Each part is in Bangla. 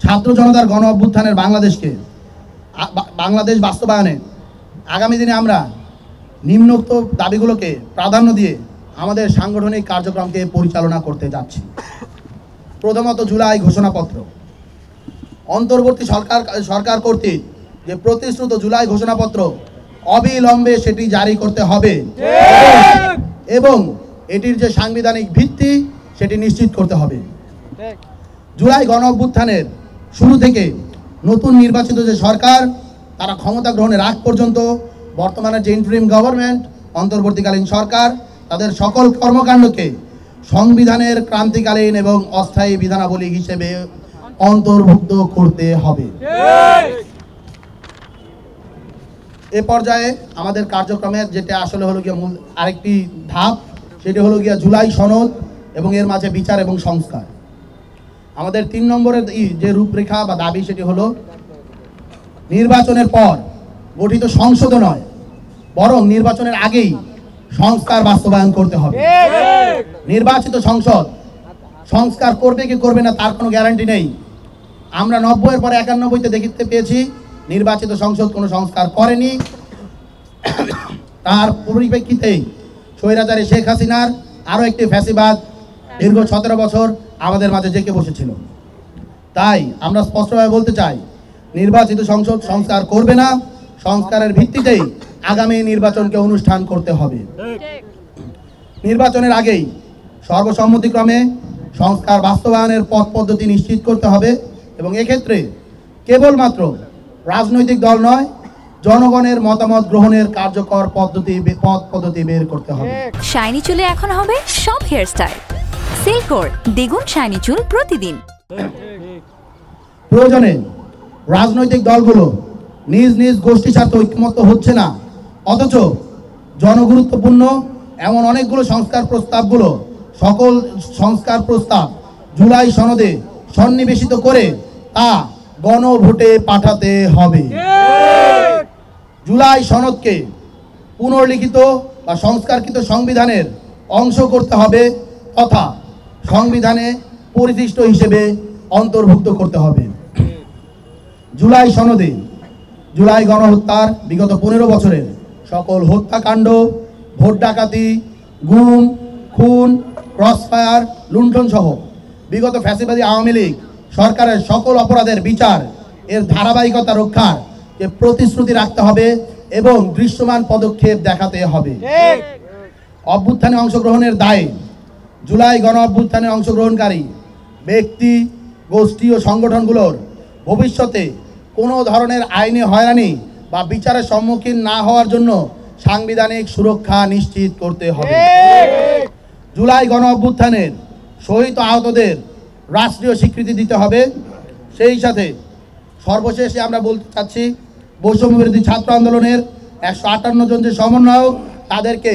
ছাত্র জনতার গণ অভ্যুত্থানের বাংলাদেশ বাস্তবায়নে আগামী দিনে আমরা নিম্নোক্ত দাবিগুলোকে প্রাধান্য দিয়ে আমাদের সাংগঠনিক কার্যক্রমকে পরিচালনা করতে যাচ্ছি। প্রথমত, জুলাই ঘোষণাপত্র। অন্তর্বর্তী সরকার কর্তৃক যে প্রতিশ্রুত জুলাই ঘোষণাপত্র অবিলম্বে সেটি জারি করতে হবে এবং এটির যে সাংবিধানিক ভিত্তি সেটি নিশ্চিত করতে হবে। জুলাই গণ অভ্যুত্থানের শুরু থেকে নতুন নির্বাচিত যে সরকার তারা ক্ষমতা গ্রহণের আগ পর্যন্ত বর্তমানে যে ইন্টারিম গভর্নমেন্ট অন্তর্বর্তীকালীন সরকার তাদের সকল কর্মকাণ্ডকে সংবিধানের ক্রান্তিকালীন এবং অস্থায়ী বিধানাবলী হিসেবে অন্তর্ভুক্ত করতে হবে। এ পর্যায়ে আমাদের কার্যক্রমের যেটা আসলে হলো গিয়ে মূল আরেকটি ধাপ, সেটি হলো গিয়া জুলাই সনদ এবং এর মাঝে বিচার এবং সংস্কার। আমাদের 3 নম্বরের যে রূপরেখা বা দাবি সেটি হলো নির্বাচনের পর গঠিত সংসদ নয় বরং নির্বাচনের আগেই সংস্কার বাস্তবায়ন করতে হবে। নির্বাচিত সংসদ সংস্কার করবে কি করবে না তার কোনো গ্যারান্টি নেই। আমরা 90-এর পরে 91-তে দেখতে পেয়েছি নির্বাচিত সংসদ কোনো সংস্কার করেনি। তার পরিপ্রেক্ষিতেই স্বৈরাচারী শেখ হাসিনার আরও একটি ফ্যাসিবাদ দীর্ঘ 17 বছর আমাদের মাঝে জেঁকে বসেছিল। তাই আমরা স্পষ্টভাবে বলতে চাই, নির্বাচিত সংসদ সংস্কার করবে না, সংস্কারের ভিত্তিতেই আগামী নির্বাচনকে অনুষ্ঠান করতে হবে। নির্বাচনের আগেই সর্বসম্মতিক্রমে সংস্কার বাস্তবায়নের পথ পদ্ধতি নিশ্চিত করতে হবে এবং এক্ষেত্রে কেবলমাত্র রাজনৈতিক দল নয়, জনগণের মতামত গ্রহণের কার্যকর পথ পদ্ধতি বের করতে হবে। শাইনি চুলে এখন হবে সব হেয়ারস্টাইল। সিল্কোর দ্বিগুণ শাইনি চুল প্রতিদিন। প্রয়োজনে রাজনৈতিক দলগুলো নিজ নিজ গোষ্ঠীর সাথে ঐক্যমত্য হচ্ছে না, অথচ জনগুরুত্বপূর্ণ এমন অনেকগুলো সকল সংস্কার প্রস্তাব জুলাই সনদে সন্নিবেশিত করে তা গণভোটে পাঠাতে হবে। জুলাই সনদকে পুনর্লিখিত বা সংস্কারকৃত সংবিধানের অংশ করতে হবে তথা সংবিধানে পরিশিষ্ট হিসেবে অন্তর্ভুক্ত করতে হবে। জুলাই সনদে জুলাই গণহত্যার বিগত 15 বছরের সকল হত্যাকাণ্ড, ভোট ডাকাতি, গুম, খুন, ক্রসফায়ার, লুণ্ঠন সহ বিগত ফ্যাসিবাদী আওয়ামী লীগ সরকারের সকল অপরাধের বিচার এর ধারাবাহিকতা রক্ষার যে প্রতিশ্রুতি রাখতে হবে এবং দৃশ্যমান পদক্ষেপ দেখাতে হবে। অভ্যুত্থানে অংশগ্রহণের দায়ে জুলাই গণ অভ্যুত্থানে অংশগ্রহণকারী ব্যক্তি, গোষ্ঠী ও সংগঠনগুলোর ভবিষ্যতে কোনো ধরনের আইনি হয়রানি বা বিচারের সম্মুখীন না হওয়ার জন্য সাংবিধানিক সুরক্ষা নিশ্চিত করতে হবে। জুলাই গণ অভ্যুত্থানের শহীদ আহতদের রাষ্ট্রীয় স্বীকৃতি দিতে হবে। সেই সাথে সর্বশেষে আমরা বলতে চাচ্ছি, বৈষম্য বিরোধী ছাত্র আন্দোলনের 158 জন যে সমন্বয়ক তাদেরকে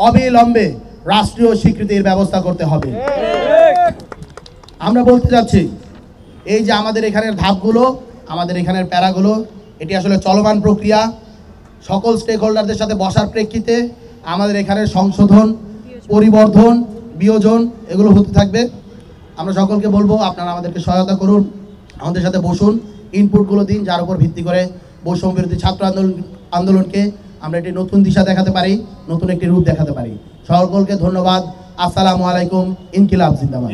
অবিলম্বে রাষ্ট্রীয় স্বীকৃতির ব্যবস্থা করতে হবে। আমরা বলতে চাচ্ছি, এই যে আমাদের এখানের ধাপগুলো, আমাদের এখানের প্যারাগুলো, এটি আসলে চলমান প্রক্রিয়া। সকল স্টেক হোল্ডারদের সাথে বসার প্রেক্ষিতে আমাদের এখানে সংশোধন, পরিবর্ধন, বিয়োজন এগুলো হতে থাকবে। আমরা সকলকে বলবো আপনারা আমাদেরকে সহায়তা করুন, আমাদের সাথে বসুন, ইনপুটগুলো দিন, যার উপর ভিত্তি করে বৈষম্য বিরোধী ছাত্র আন্দোলনকে আমরা একটি নতুন দিশা দেখাতে পারি, নতুন একটি রূপ দেখাতে পারি। সকলকে ধন্যবাদ। আসসালামু আলাইকুম। ইনকিলাব জিন্দাবাদ।